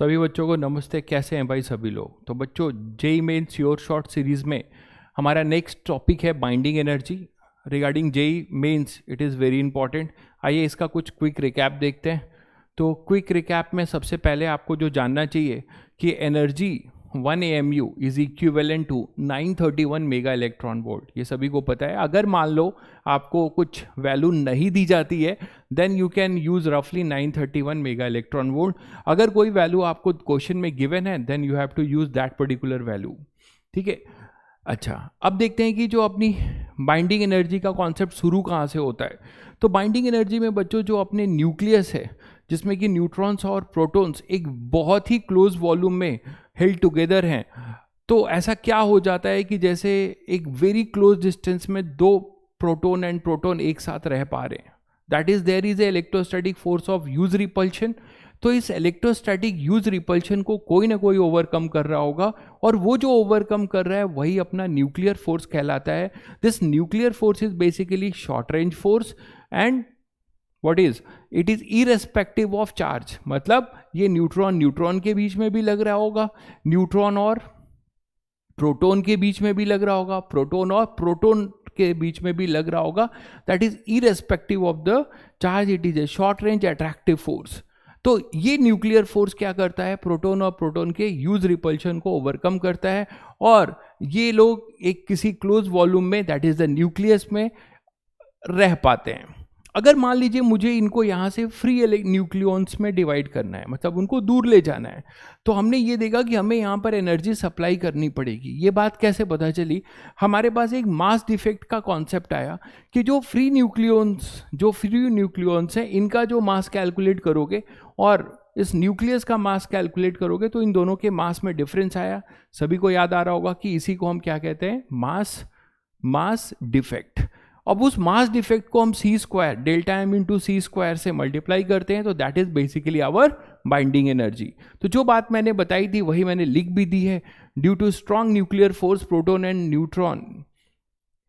सभी बच्चों को नमस्ते। कैसे हैं भाई सभी लोग? तो बच्चों, JEE Mains sure short series में हमारा नेक्स्ट टॉपिक है binding energy. Regarding JEE Mains it is very important. आइए इसका कुछ क्विक रिकैप देखते हैं। तो क्विक रिकैप में सबसे पहले आपको जो जानना चाहिए कि energy 1 AMU is equivalent to 931 mega electron volt. ये सभी को पता है। अगर मान लो आपको कुछ वैल्यू नहीं दी जाती है देन यू कैन यूज रफली 931 मेगा इलेक्ट्रॉन वोल्ट। अगर कोई वैल्यू आपको क्वेश्चन में गिवन है then you have to use that particular value. ठीक है। अच्छा, अब देखते हैं कि जो अपनी बाइंडिंग एनर्जी का कॉन्सेप्ट शुरू कहाँ से होता है। तो बाइंडिंग एनर्जी में बच्चों जो अपने न्यूक्लियस है जिसमें कि न्यूट्रॉन्स और प्रोटॉन्स एक बहुत ही क्लोज वॉल्यूम में हेल्ड टुगेदर हैं, तो ऐसा क्या हो जाता है कि जैसे एक वेरी क्लोज डिस्टेंस में दो प्रोटॉन एंड प्रोटॉन एक साथ रह पा रहे हैं, that is there is a electrostatic force of use repulsion. तो इस इलेक्ट्रोस्टैटिक यूज रिपल्शन को कोई ना कोई ओवरकम कर रहा होगा और वो जो ओवरकम कर रहा है वही अपना न्यूक्लियर फोर्स कहलाता है। This nuclear force is basically short range force and what is it is irrespective of charge. मतलब ये न्यूट्रॉन न्यूट्रॉन के बीच में भी लग रहा होगा, न्यूट्रॉन और प्रोटॉन के बीच में भी लग रहा होगा, प्रोटॉन और प्रोटॉन के बीच में भी लग रहा होगा। That is irrespective of the charge, it is a short range attractive force. तो ये न्यूक्लियर फोर्स क्या करता है, प्रोटॉन और प्रोटॉन के यूज रिपल्शन को ओवरकम करता है और ये लोग एक किसी क्लोज वॉल्यूम में दैट इज द न्यूक्लियस में रह पाते हैं। अगर मान लीजिए मुझे इनको यहाँ से फ्री न्यूक्लियॉन्स में डिवाइड करना है, मतलब उनको दूर ले जाना है, तो हमने ये देखा कि हमें यहाँ पर एनर्जी सप्लाई करनी पड़ेगी। ये बात कैसे पता चली? हमारे पास एक मास डिफेक्ट का कॉन्सेप्ट आया कि जो फ्री न्यूक्लियॉन्स हैं इनका जो मास कैलकुलेट करोगे और इस न्यूक्लियस का मास कैलकुलेट करोगे तो इन दोनों के मास में डिफरेंस आया। सभी को याद आ रहा होगा कि इसी को हम क्या कहते हैं, मास डिफेक्ट। अब उस मास डिफेक्ट को हम C square delta M into C square से मल्टीप्लाई करते हैं, तो that is basically our binding energy. तो जो बात मैंने बताई थी वही मैंने लिख भी दी है। Due to strong nuclear force proton and neutron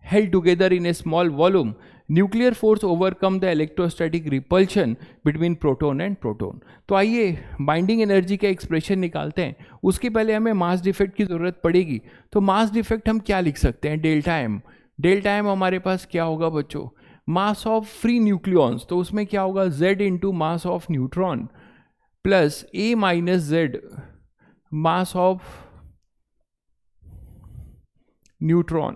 held together in a small volume, nuclear force overcome the electrostatic repulsion between proton and proton। तो आइए बाइंडिंग एनर्जी का एक्सप्रेशन निकालते हैं। उसके पहले हमें मास डिफेक्ट की जरूरत पड़ेगी। तो मास डिफेक्ट हम क्या लिख सकते हैं, डेल्टा एम। डेल्टा एम हमारे पास क्या होगा बच्चों, मास ऑफ फ्री न्यूक्लियॉन्स, तो उसमें क्या होगा z into mass of neutron plus a minus z mass of neutron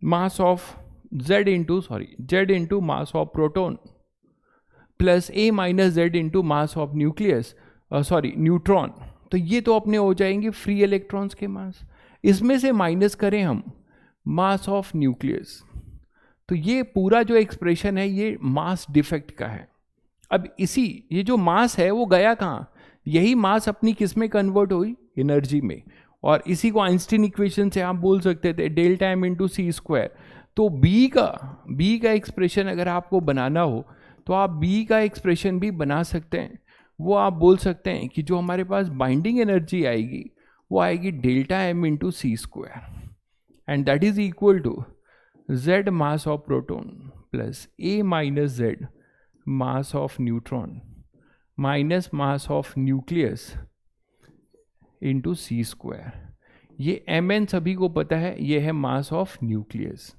mass of z into mass of proton plus a minus z into mass of neutron. तो ये तो अपने हो जाएंगे फ्री इलेक्ट्रॉन्स के मास। इसमें से माइनस करें हम मास ऑफ न्यूक्लियस, तो ये पूरा जो एक्सप्रेशन है ये मास डिफेक्ट का है। अब ये जो मास है वो गया कहाँ, यही मास अपनी किस में कन्वर्ट हुई, एनर्जी में। और इसी को आइंस्टीन इक्वेशन से आप बोल सकते थे delta M into C square. तो बी का एक्सप्रेशन अगर आपको बनाना हो तो आप बी का एक्सप्रेशन भी बना सकते हैं। वो आप बोल सकते हैं कि जो हमारे पास बाइंडिंग एनर्जी आएगी वो आएगी delta M into C square and that is equal to z mass of proton plus a minus z mass of neutron minus mass of nucleus into C square. ये mn सभी को पता है, ये है मास ऑफ न्यूक्लियस।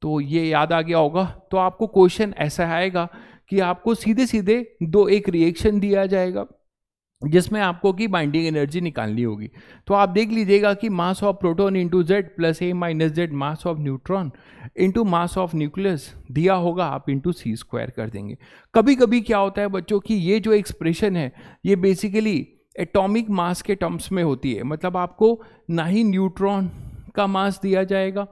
तो ये याद आ गया होगा। तो आपको क्वेश्चन ऐसा आएगा कि आपको सीधे सीधे एक रिएक्शन दिया जाएगा जिसमें आपको की बाइंडिंग एनर्जी निकालनी होगी। तो आप देख लीजिएगा कि मास of proton into Z plus a minus Z mass of neutron into mass of nucleus दिया होगा, आप इंटू सी स्क्वायर कर देंगे। कभी कभी क्या होता है बच्चों कि ये जो एक्सप्रेशन है ये बेसिकली एटॉमिक मास के टर्म्स में होती है। मतलब आपको ना ही न्यूट्रॉन का मास दिया जाएगा,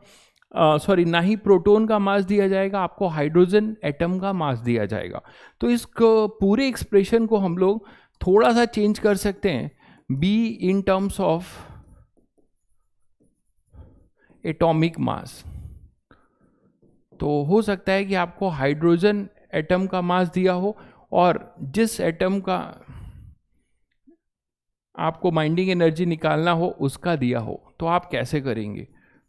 ना ही प्रोटॉन का मास दिया जाएगा, आपको हाइड्रोजन एटम का मास दिया जाएगा। तो इस पूरे एक्सप्रेशन को हम लोग थोड़ा सा चेंज कर सकते हैं, B in terms of atomic mass. तो हो सकता है कि आपको हाइड्रोजन एटम का मास दिया हो और जिस एटम का आपको बाइंडिंग एनर्जी निकालना हो उसका दिया हो। तो आप कैसे करेंगे,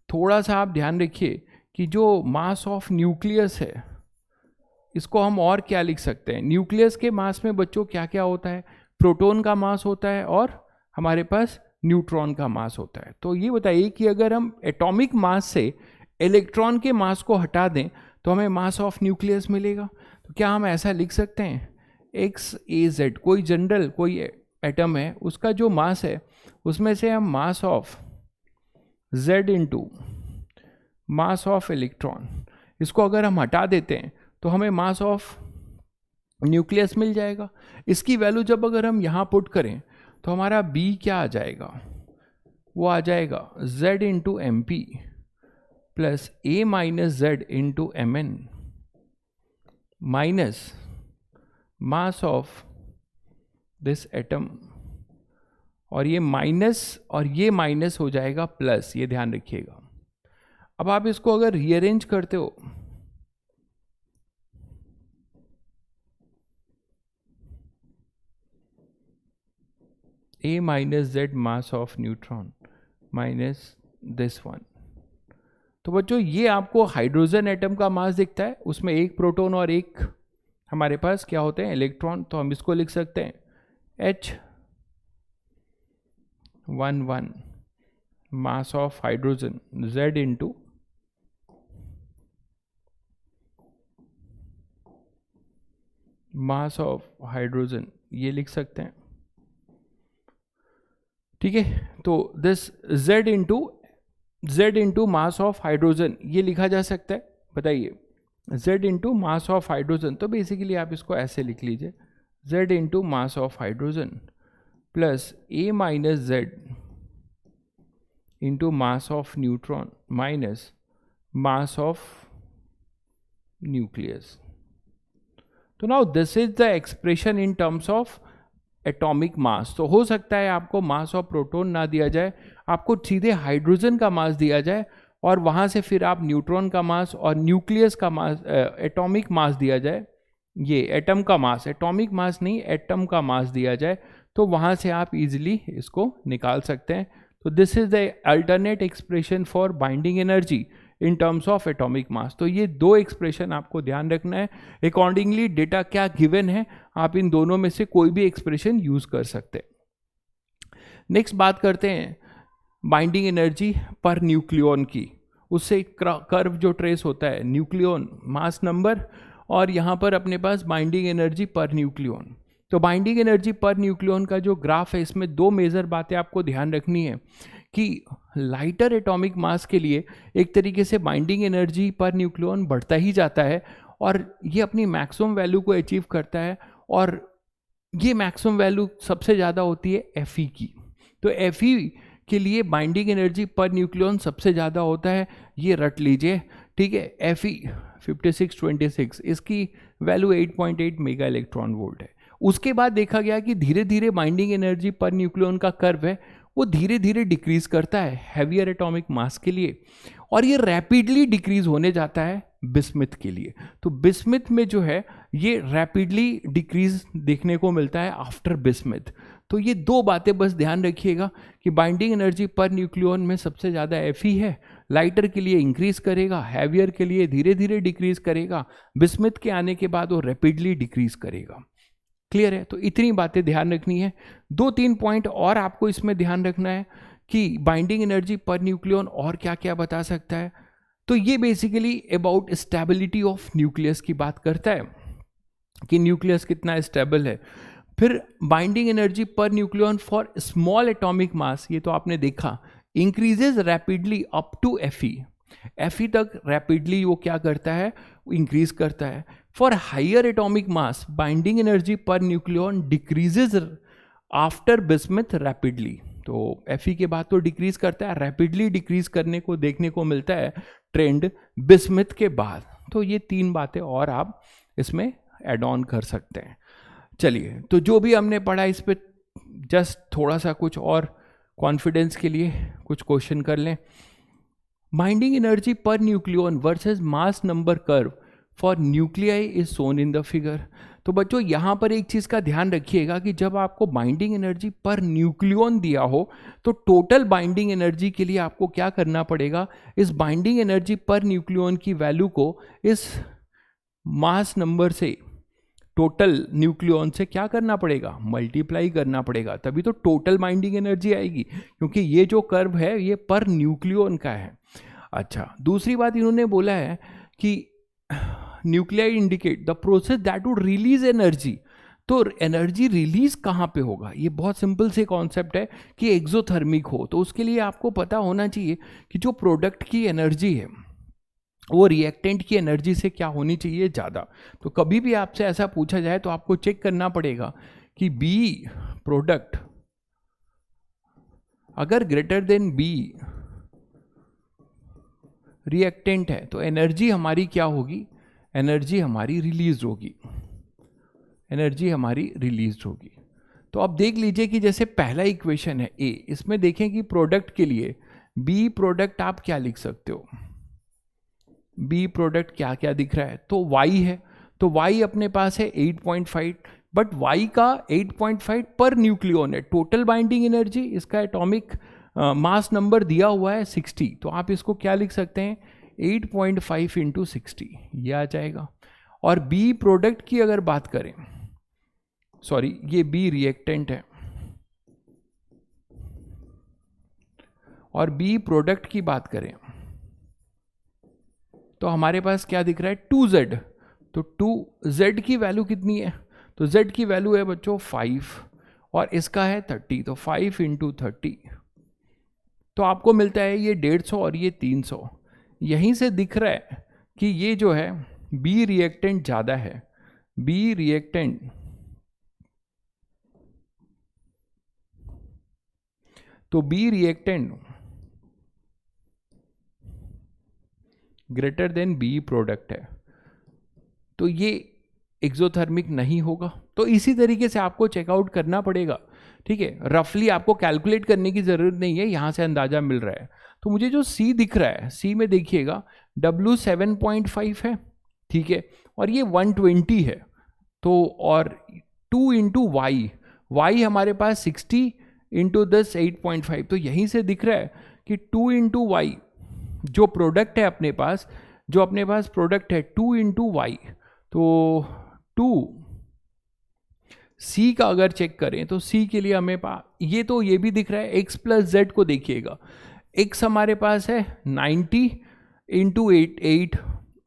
थोड़ा सा आप ध्यान रखिए कि जो मास ऑफ न्यूक्लियस है इसको हम और क्या लिख सकते हैं, न्यूक्लियस के मास में बच्चों क्या क्या होता है, प्रोटॉन का मास होता है और हमारे पास न्यूट्रॉन का मास होता है। तो ये बताइए कि अगर हम एटॉमिक मास से इलेक्ट्रॉन के मास को हटा दें तो हमें मास ऑफ न्यूक्लियस मिलेगा। तो क्या हम ऐसा लिख सकते हैं, एक्स ए जेड कोई जनरल कोई एटम है, उसका जो मास है उसमें से हम mass of Z into mass of electron, इसको अगर हम हटा देते हैं तो हमें मास ऑफ न्यूक्लियस मिल जाएगा। इसकी वैल्यू जब अगर हम यहाँ पुट करें तो हमारा B क्या आ जाएगा, वो आ जाएगा Z into M P plus A minus Z into M N minus mass of this atom, और ये माइनस हो जाएगा प्लस, ये ध्यान रखिएगा। अब आप इसको अगर रीअरेंज करते हो A minus Z mass of neutron minus this one, तो बच्चों ये आपको हाइड्रोजन एटम का मास दिखता है, उसमें एक प्रोटॉन और एक हमारे पास क्या होते हैं, इलेक्ट्रॉन। तो हम इसको लिख सकते हैं H11 mass of hydrogen Z into mass of hydrogen, ये लिख सकते हैं, ठीक है। तो this Z into mass of hydrogen ये लिखा जा सकता है, बताइए Z into mass of hydrogen. तो बेसिकली आप इसको ऐसे लिख लीजिए, Z into mass of hydrogen plus A minus Z into mass of neutron minus mass of nucleus. तो now this is the expression in terms of atomic mass. तो हो सकता है आपको मास ऑफ प्रोटॉन ना दिया जाए, आपको सीधे हाइड्रोजन का मास दिया जाए और वहाँ से फिर आप न्यूट्रॉन का मास और न्यूक्लियस का मास, एटॉमिक मास दिया जाए, ये एटम का मास, एटॉमिक मास नहीं एटम का मास दिया जाए, तो वहाँ से आप इजीली इसको निकाल सकते हैं। तो this is the alternate expression for binding energy in terms of atomic mass. तो ये दो एक्सप्रेशन आपको ध्यान रखना है, अकॉर्डिंगली डेटा क्या गिवन है आप इन दोनों में से कोई भी एक्सप्रेशन यूज कर सकते हैं। नेक्स्ट बात करते हैं बाइंडिंग एनर्जी पर न्यूक्लियॉन की। उससे कर्व जो ट्रेस होता है, न्यूक्लियॉन मास नंबर और यहाँ पर अपने पास बाइंडिंग एनर्जी पर न्यूक्लियॉन। तो बाइंडिंग एनर्जी पर न्यूक्लियॉन का जो ग्राफ है, इसमें दो मेजर बातें आपको ध्यान रखनी है कि लाइटर एटॉमिक मास के लिए एक तरीके से बाइंडिंग एनर्जी पर न्यूक्लियॉन बढ़ता ही जाता है और ये अपनी मैक्सिमम वैल्यू को अचीव करता है, और ये मैक्सिमम वैल्यू सबसे ज़्यादा होती है Fe की। तो Fe के लिए बाइंडिंग एनर्जी पर न्यूक्लियॉन सबसे ज़्यादा होता है, ये रट लीजिए, ठीक है। Fe 5626, इसकी वैल्यू 8.8 मेगा इलेक्ट्रॉन वोल्ट है। उसके बाद देखा गया कि धीरे धीरे बाइंडिंग एनर्जी पर न्यूक्लियॉन का कर्व है वो धीरे धीरे डिक्रीज करता है हैवियर एटॉमिक मास के लिए, और ये रैपिडली डिक्रीज होने जाता है बिस्मिथ के लिए। तो बिस्मिथ में जो है ये रैपिडली डिक्रीज देखने को मिलता है आफ्टर बिस्मिथ। तो ये दो बातें बस ध्यान रखिएगा कि बाइंडिंग एनर्जी पर न्यूक्लियॉन में सबसे ज़्यादा Fe है, लाइटर के लिए इंक्रीज करेगा, हैवियर के लिए धीरे धीरे डिक्रीज करेगा, बिस्मिथ के आने के बाद वो रैपिडली डिक्रीज करेगा। क्लियर है? तो इतनी बातें ध्यान रखनी है। दो तीन पॉइंट और आपको इसमें ध्यान रखना है कि बाइंडिंग एनर्जी पर न्यूक्लियॉन और क्या क्या बता सकता है। तो ये basically about stability of nucleus की बात करता है कि न्यूक्लियस कितना स्टेबल है। फिर binding energy per nucleon for small atomic mass, ये तो आपने देखा, increases rapidly up to Fe तक रैपिडली वो क्या करता है, इंक्रीज करता है। For higher atomic mass binding energy per nucleon decreases after bismuth rapidly. तो Fe के बाद तो डिक्रीज करता है, रैपिडली डिक्रीज करने को देखने को मिलता है ट्रेंड बिस्मिथ के बाद। तो ये तीन बातें और आप इसमें एड ऑन कर सकते हैं। चलिए, तो जो भी हमने पढ़ा इस पे जस्ट थोड़ा सा कुछ और कॉन्फिडेंस के लिए कुछ क्वेश्चन कर लें। Binding energy per nucleon versus mass number curve for nuclei is shown in the figure. तो बच्चों यहाँ पर एक चीज़ का ध्यान रखिएगा कि जब आपको बाइंडिंग एनर्जी पर न्यूक्लियॉन दिया हो तो टोटल बाइंडिंग एनर्जी के लिए आपको क्या करना पड़ेगा, इस बाइंडिंग एनर्जी पर न्यूक्लियॉन की वैल्यू को इस मास नंबर से टोटल न्यूक्लियॉन से क्या करना पड़ेगा, मल्टीप्लाई करना पड़ेगा, तभी तो टोटल बाइंडिंग एनर्जी आएगी, क्योंकि ये जो कर्व है ये पर न्यूक्लियॉन का है। अच्छा, दूसरी बात इन्होंने बोला है कि nuclei indicate the process that would release energy. तो एनर्जी रिलीज कहाँ पे होगा, ये बहुत सिंपल से कॉन्सेप्ट है कि एक्सोथर्मिक हो। तो उसके लिए आपको पता होना चाहिए कि जो प्रोडक्ट की एनर्जी है वो रिएक्टेंट की एनर्जी से क्या होनी चाहिए, ज़्यादा। तो कभी भी आपसे ऐसा पूछा जाए तो आपको चेक करना पड़ेगा कि बी प्रोडक्ट अगर ग्रेटर देन बी रिएक्टेंट है तो एनर्जी हमारी क्या होगी, एनर्जी हमारी रिलीज होगी, एनर्जी हमारी रिलीज होगी। तो अब देख लीजिए कि जैसे पहला इक्वेशन है ए, इसमें देखें कि प्रोडक्ट के लिए बी प्रोडक्ट आप क्या लिख सकते हो, बी प्रोडक्ट क्या क्या दिख रहा है, तो y है, तो y अपने पास है 8.5, बट y का 8.5 पर न्यूक्लियॉन है। टोटल बाइंडिंग एनर्जी, इसका एटॉमिक मास नंबर दिया हुआ है 60, तो आप इसको क्या लिख सकते हैं 8.5 इंटू 60, ये आ जाएगा। और b प्रोडक्ट की अगर बात करें, सॉरी ये b रिएक्टेंट है, और b प्रोडक्ट की बात करें तो हमारे पास क्या दिख रहा है 2z, तो 2z की वैल्यू कितनी है, तो z की वैल्यू है बच्चों 5 और इसका है 30, तो 5 इंटू 30, तो आपको मिलता है ये 150 और ये 300। यहीं से दिख रहा है कि ये जो है बी रिएक्टेंट ज़्यादा है, बी रिएक्टेंट तो B reactant greater than B product है, तो ये एक्सोथर्मिक नहीं होगा। तो इसी तरीके से आपको चेकआउट करना पड़ेगा, ठीक है। रफली आपको कैलकुलेट करने की ज़रूरत नहीं है, यहाँ से अंदाज़ा मिल रहा है। तो मुझे जो C दिख रहा है, C में देखिएगा W 7.5 है, ठीक है, और ये 120 है, तो और 2 इंटू वाई हमारे पास 60 इंटू 10 8.5, तो यहीं से दिख रहा है कि 2 इंटू वाई जो प्रोडक्ट है अपने पास, जो अपने पास प्रोडक्ट है 2 इंटू वाई, तो 2 C का अगर चेक करें तो C के लिए हमें ये तो ये भी दिख रहा है, x प्लस जेड को देखिएगा, x हमारे पास है 90 इंटू 8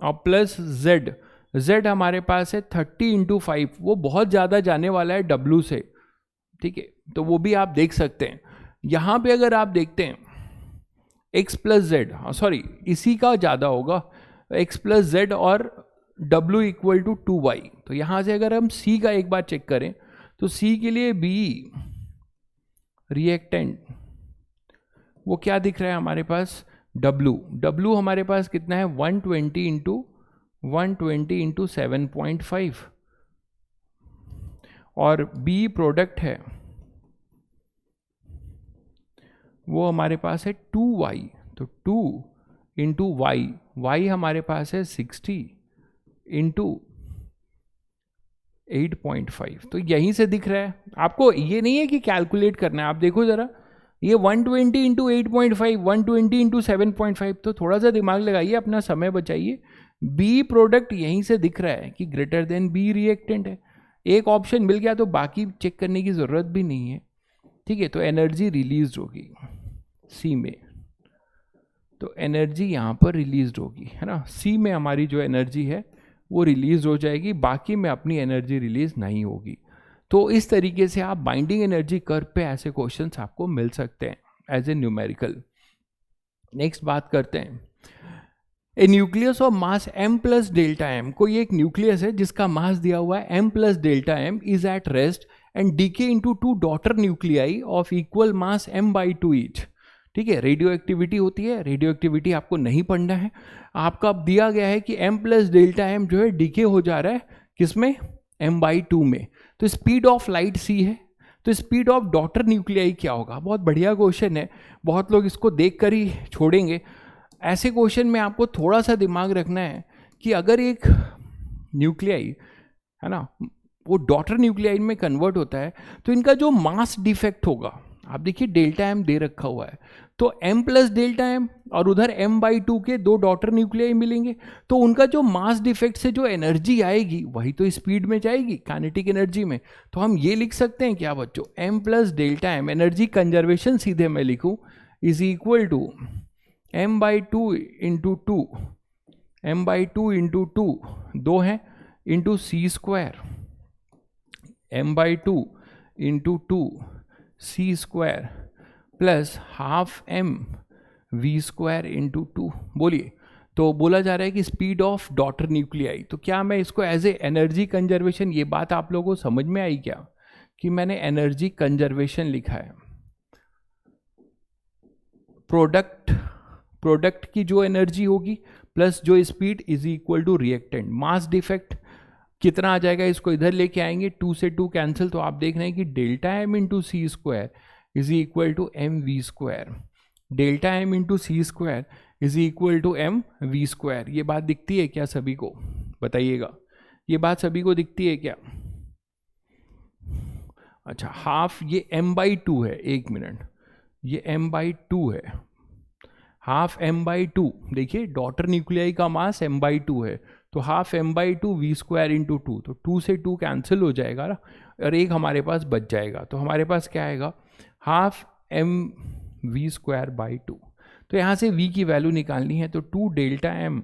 और प्लस z हमारे पास है 30 इंटू 5, वो बहुत ज़्यादा जाने वाला है W से, ठीक है, तो वो भी आप देख सकते हैं। यहाँ पे अगर आप देखते हैं x प्लस जेड, सॉरी इसी का ज़्यादा होगा, x प्लस जेड और W इक्वल टू 2y, तो यहाँ से अगर हम C का एक बार चेक करें तो C के लिए B रिएक्टेंट वो क्या दिख रहा है हमारे पास W हमारे पास कितना है 120 इंटू 7.5, और B प्रोडक्ट है वो हमारे पास है 2y, तो 2 इंटू y हमारे पास है 60 इंटू 8.5, तो यहीं से दिख रहा है। आपको ये नहीं है कि कैलकुलेट करना है, आप देखो ज़रा ये 120 इंटू 8.5, 120 इंटू 7.5, तो थोड़ा सा दिमाग लगाइए, अपना समय बचाइए। बी प्रोडक्ट यहीं से दिख रहा है कि ग्रेटर देन बी रिएक्टेंट है, एक ऑप्शन मिल गया तो बाकी चेक करने की ज़रूरत भी नहीं है, ठीक है। तो एनर्जी रिलीज होगी सी में, तो एनर्जी यहाँ पर रिलीज होगी, है ना, सी में हमारी जो एनर्जी है वो रिलीज हो जाएगी, बाकी में अपनी एनर्जी रिलीज नहीं होगी। तो इस तरीके से आप बाइंडिंग एनर्जी कर्व पे ऐसे क्वेश्चंस आपको मिल सकते हैं एज ए न्यूमेरिकल। नेक्स्ट बात करते हैं, a nucleus of mass m plus delta m, कोई एक न्यूक्लियस है जिसका मास दिया हुआ है m plus delta m is at rest and decay into 2 daughter nuclei of equal mass m/2 each, ठीक है। रेडियो एक्टिविटी होती है, रेडियो एक्टिविटी आपको नहीं पढ़ना है, आपका अब दिया गया है कि m प्लस डेल्टा m जो है डीके हो जा रहा है किसमें m/2 में, तो स्पीड ऑफ लाइट c है, तो स्पीड ऑफ डॉटर न्यूक्लियाई क्या होगा। बहुत बढ़िया क्वेश्चन है, बहुत लोग इसको देख कर ही छोड़ेंगे। ऐसे क्वेश्चन में आपको थोड़ा सा दिमाग रखना है कि अगर एक न्यूक्लियाई है ना वो डॉटर न्यूक्लियाई में कन्वर्ट होता है तो इनका जो मास डिफेक्ट होगा, आप देखिए डेल्टा m दे रखा हुआ है, तो m प्लस डेल्टा m और उधर m/2 के 2 डॉटर न्यूक्लियाई मिलेंगे, तो उनका जो मास डिफेक्ट से जो एनर्जी आएगी वही तो स्पीड में जाएगी, काइनेटिक एनर्जी में। तो हम ये लिख सकते हैं क्या बच्चों, m plus delta M, energy conservation सीधे मैं लिखूं, is equal to m/2 into two, m/2 into two, 2 है, into C square, m/2 into two C square plus half m V square into two. बोलिए, तो बोला जा रहा है कि स्पीड ऑफ डॉटर न्यूक्लियाई, तो क्या मैं इसको एज ए एनर्जी कंजर्वेशन, ये बात आप लोगों को समझ में आई क्या कि मैंने एनर्जी कंजर्वेशन लिखा है, प्रोडक्ट की जो एनर्जी होगी प्लस जो speed is equal to reactant, mass defect कितना आ जाएगा, इसको इधर लेके आएंगे, 2 से 2 कैंसिल, तो आप देख रहे हैं कि delta M into C square is equal to M V square, delta M into C square is equal to M V square. ये बात दिखती है क्या सभी को, बताइएगा, ये बात सभी को दिखती है क्या? अच्छा, हाफ ये m/2 है, 1 मिनट, ये m/2 है, हाफ m/2, देखिए डॉटर न्यूक्लियाई का मास m/2 है, तो half m/2 V square into two, तो 2 से 2 कैंसिल हो जाएगा ना, और एक हमारे पास बच जाएगा, तो हमारे पास क्या आएगा, half m V square by 2। तो यहाँ से v की वैल्यू निकालनी है, तो 2 डेल्टा m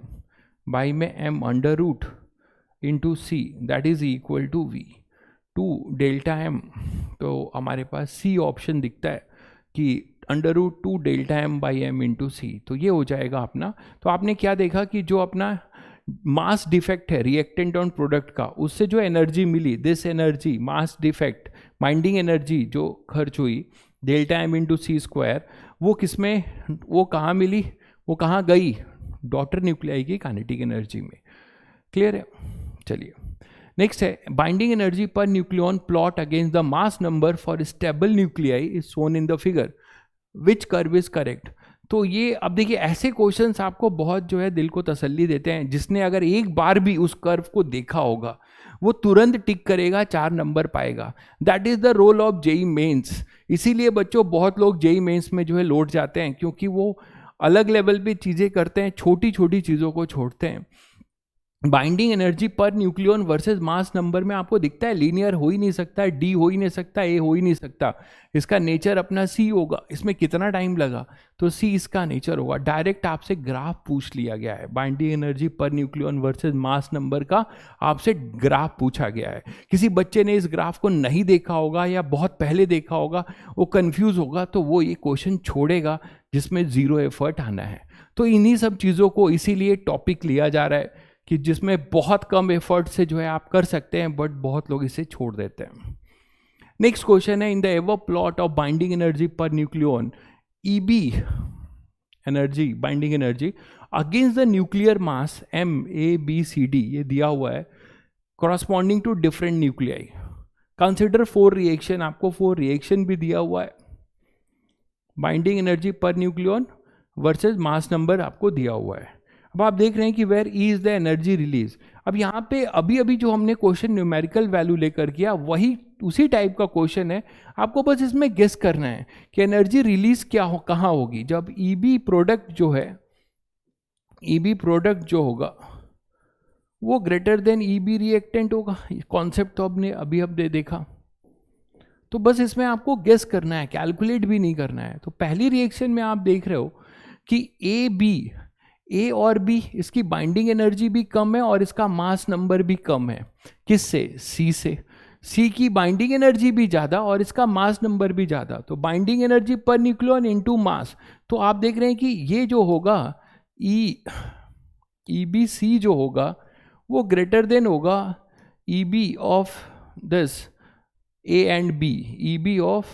बाई में m under root into C, that is equal to v, 2 delta m, तो हमारे पास c ऑप्शन दिखता है कि under root 2 delta m by M into C, तो ये हो जाएगा अपना। तो आपने क्या देखा कि जो अपना मास डिफेक्ट है रिएक्टेंट ऑन प्रोडक्ट का, उससे जो एनर्जी मिली, this energy mass defect binding energy जो खर्च हुई delta M into C square, वो किसमें, वो कहाँ मिली, वो कहाँ गई, डॉटर न्यूक्लियाई की काइनेटिक एनर्जी में। क्लियर है? चलिए नेक्स्ट है, binding energy per nucleon plot against the mass number for stable nuclei is shown in the figure, which curve is correct. तो ये अब देखिए, ऐसे क्वेश्चंस आपको बहुत जो है दिल को तसल्ली देते हैं, जिसने अगर एक बार भी उस कर्व को देखा होगा वो तुरंत टिक करेगा, 4 नंबर पाएगा। That is the role of JEE Mains. इसीलिए बच्चों बहुत लोग जेई मेंस में जो है लौट जाते हैं, क्योंकि वो अलग लेवल पे चीज़ें करते हैं, छोटी छोटी चीज़ों को छोड़ते हैं। Binding energy per nucleon versus mass number में आपको दिखता है लीनियर हो ही नहीं सकता, डी हो ही नहीं सकता, ए हो ही नहीं सकता, इसका नेचर अपना सी होगा। इसमें कितना टाइम लगा, तो सी इसका नेचर होगा। डायरेक्ट आपसे ग्राफ पूछ लिया गया है, binding energy per nucleon versus mass number का आपसे ग्राफ पूछा गया है। किसी बच्चे ने इस ग्राफ को नहीं देखा होगा या बहुत पहले देखा होगा, वो कंफ्यूज होगा, तो वो ये क्वेश्चन छोड़ेगा जिसमें 0 एफर्ट आना है। तो इन्हीं सब चीज़ों को इसीलिए टॉपिक लिया जा रहा है कि जिसमें बहुत कम एफर्ट से जो है आप कर सकते हैं, बट बहुत लोग इसे छोड़ देते हैं। नेक्स्ट क्वेश्चन है, in the ever plot of binding energy per nucleon, EB energy, binding energy against the nuclear mass m a b c d, ये दिया हुआ है, corresponding to different nuclei. Consider 4 reaction, आपको 4 रिएक्शन भी दिया हुआ है, binding energy per nucleon versus mass number आपको दिया हुआ है। अब आप देख रहे हैं कि where E is the energy release. अब यहाँ पे अभी अभी जो हमने क्वेश्चन न्यूमेरिकल वैल्यू लेकर किया, वही उसी टाइप का क्वेश्चन है, आपको बस इसमें गेस करना है कि एनर्जी रिलीज क्या हो, कहाँ होगी। जब ईबी प्रोडक्ट जो है, ईबी प्रोडक्ट जो होगा वो ग्रेटर देन ईबी रिएक्टेंट होगा। कॉन्सेप्ट तो आपने अभी देखा, तो बस इसमें आपको गेस करना है, कैलकुलेट भी नहीं करना है। तो पहली रिएक्शन में आप देख रहे हो कि ए और बी, इसकी बाइंडिंग एनर्जी भी कम है और इसका मास नंबर भी कम है। किससे? सी से। सी की बाइंडिंग एनर्जी भी ज़्यादा और इसका मास नंबर भी ज़्यादा, तो binding energy per nucleon into mass. तो आप देख रहे हैं कि ये जो होगा EBC जो होगा वो ग्रेटर देन होगा EB of this A and B, EB of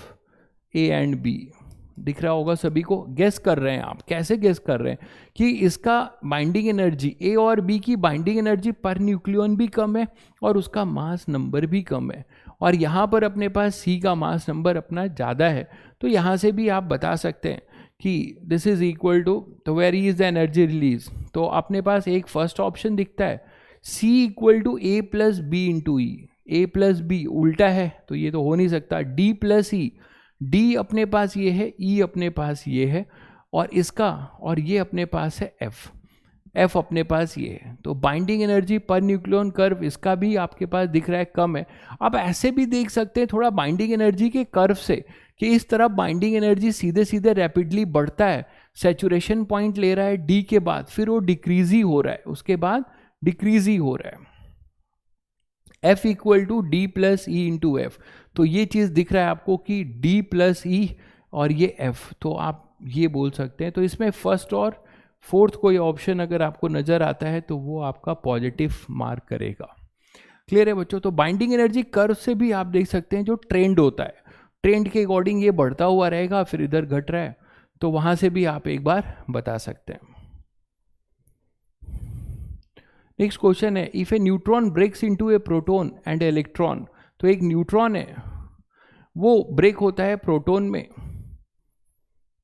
A and B। दिख रहा होगा सभी को? गेस कर रहे हैं आप, कैसे गेस कर रहे हैं कि इसका बाइंडिंग एनर्जी, ए और बी की बाइंडिंग एनर्जी पर न्यूक्लियन भी कम है और उसका मास नंबर भी कम है, और यहाँ पर अपने पास सी का मास नंबर अपना ज़्यादा है। तो यहाँ से भी आप बता सकते हैं कि दिस इज इक्वल टू, तो where is the energy release, तो अपने पास एक फर्स्ट ऑप्शन दिखता है, C equal to A plus B into E. A plus B उल्टा है तो ये तो हो नहीं सकता। डी प्लस ई, डी अपने पास ये है, ई अपने पास ये है, और इसका और ये अपने पास है एफ अपने पास ये है। तो binding energy per nucleon curve इसका भी आपके पास दिख रहा है कम है। आप ऐसे भी देख सकते हैं थोड़ा बाइंडिंग एनर्जी के कर्व से कि इस तरह बाइंडिंग एनर्जी सीधे सीधे रैपिडली बढ़ता है, सैचुरेशन पॉइंट ले रहा है डी के बाद, फिर वो डिक्रीज ही हो रहा है, उसके बाद डिक्रीज ही हो रहा है। F equal to D plus E into F. तो ये चीज दिख रहा है आपको कि डी प्लस ई और ये F, तो आप ये बोल सकते हैं। तो इसमें फर्स्ट और फोर्थ कोई ऑप्शन अगर आपको नजर आता है तो वो आपका पॉजिटिव मार्क करेगा। क्लियर है बच्चों? तो बाइंडिंग एनर्जी कर्व से भी आप देख सकते हैं जो ट्रेंड होता है, ट्रेंड के अकॉर्डिंग ये बढ़ता हुआ रहेगा, फिर इधर घट रहा है, तो वहां से भी आप एक बार बता सकते हैं। नेक्स्ट क्वेश्चन है, if a neutron breaks into a proton and electron. तो एक न्यूट्रॉन है वो ब्रेक होता है प्रोटॉन में,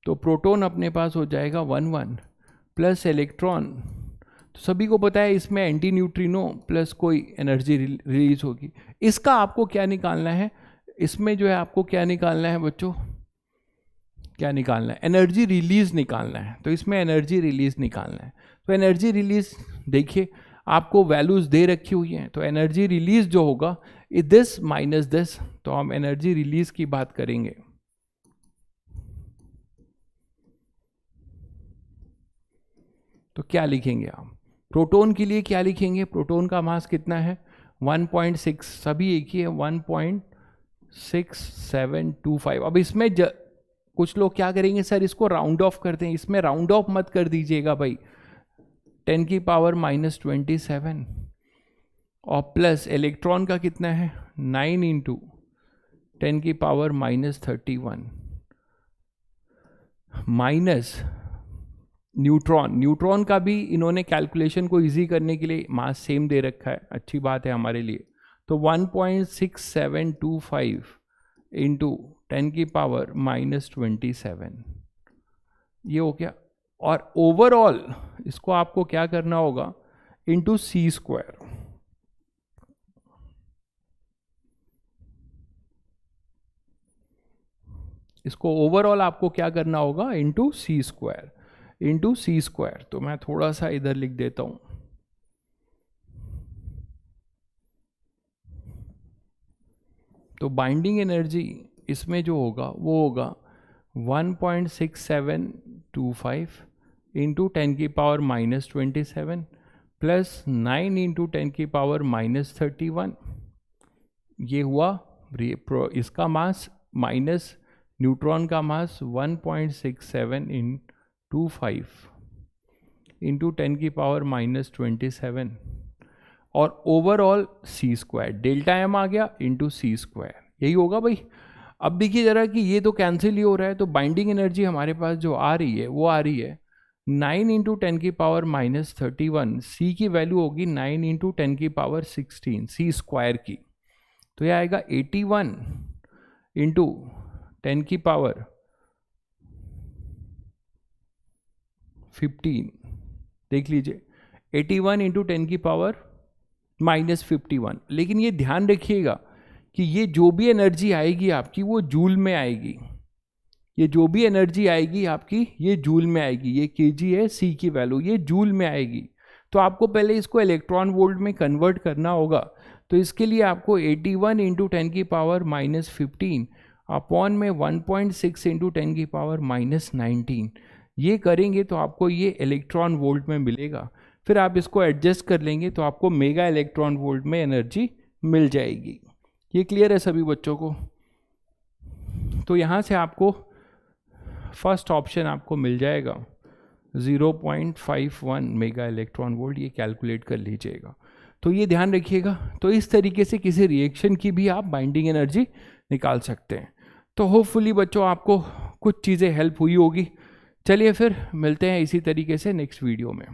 तो प्रोटॉन अपने पास हो जाएगा 1 प्लस इलेक्ट्रॉन। तो सभी को पता है इसमें एंटी न्यूट्रिनो प्लस कोई एनर्जी रिलीज होगी। इसका आपको क्या निकालना है, इसमें जो है आपको क्या निकालना है बच्चों, क्या निकालना है, एनर्जी रिलीज निकालना है। तो इसमें एनर्जी रिलीज निकालना है। तो एनर्जी रिलीज देखिए आपको वैल्यूज दे रखी हुई हैं, तो एनर्जी रिलीज जो होगा दिस माइनस दिस, तो हम एनर्जी रिलीज की बात करेंगे। तो क्या लिखेंगे आप, प्रोटॉन के लिए क्या लिखेंगे, प्रोटॉन का मास कितना है 1.6, सभी एक ही है 1.6725। अब इसमें कुछ लोग क्या करेंगे, सर इसको राउंड ऑफ करते हैं, इसमें राउंड ऑफ मत कर दीजिएगा भाई, 10 की पावर -27 और प्लस इलेक्ट्रॉन का कितना है 9 इंटू 10 की पावर -31 माइनस न्यूट्रॉन का भी इन्होंने कैलकुलेशन को इजी करने के लिए मास सेम दे रखा है, अच्छी बात है हमारे लिए। तो 1.6725 इंटू 10 की पावर -27 ये हो गया। और ओवरऑल इसको आपको क्या करना होगा इंटू सी स्क्वायर। इसको ओवरऑल आपको क्या करना होगा into C square, into C square. तो मैं थोड़ा सा इधर लिख देता हूं, तो बाइंडिंग एनर्जी इसमें जो होगा वो होगा 1.6725 इंटू 10 की पावर -27 प्लस 9 इंटू 10 की पावर -31, ये हुआ इसका मास माइनस न्यूट्रॉन का मास 1.6725 इंटू 10 की पावर -27 और ओवरऑल सी स्क्वायर, डेल्टा एम आ गया इंटू सी स्क्वायर, यही होगा भाई। अब देखिए जरा कि ये तो कैंसिल ही हो रहा है, तो बाइंडिंग एनर्जी हमारे पास जो आ रही है वो आ रही है 9 इंटू 10 की पावर -31, सी की वैल्यू होगी 9 इंटू 10 की पावर 16 सी स्क्वायर की, तो यह आएगा 81 इंटू 10 की पावर 15, देख लीजिए 81 इंटू 10 की पावर -51। लेकिन ये ध्यान रखिएगा कि ये जो भी एनर्जी आएगी आपकी वो जूल में आएगी, ये जो भी एनर्जी आएगी आपकी ये जूल में आएगी, ये केजी है सी की वैल्यू, ये जूल में आएगी। तो आपको पहले इसको इलेक्ट्रॉन वोल्ट में कन्वर्ट करना होगा, तो इसके लिए आपको 81 इंटू 10 की पावर -15 अपॉन में 1.6 इंटू 10 की पावर -19, ये करेंगे तो आपको ये इलेक्ट्रॉन वोल्ट में मिलेगा। फिर आप इसको एडजस्ट कर लेंगे तो आपको मेगा इलेक्ट्रॉन वोल्ट में एनर्जी मिल जाएगी। ये क्लियर है सभी बच्चों को? तो यहाँ से आपको फर्स्ट ऑप्शन आपको मिल जाएगा 0.51 मेगा इलेक्ट्रॉन वोल्ट, ये कैलकुलेट कर लीजिएगा। तो ये ध्यान रखिएगा। तो इस तरीके से किसी रिएक्शन की भी आप बाइंडिंग एनर्जी निकाल सकते हैं। तो होपफुली बच्चों आपको कुछ चीज़ें हेल्प हुई होगी। चलिए फिर मिलते हैं इसी तरीके से नेक्स्ट वीडियो में।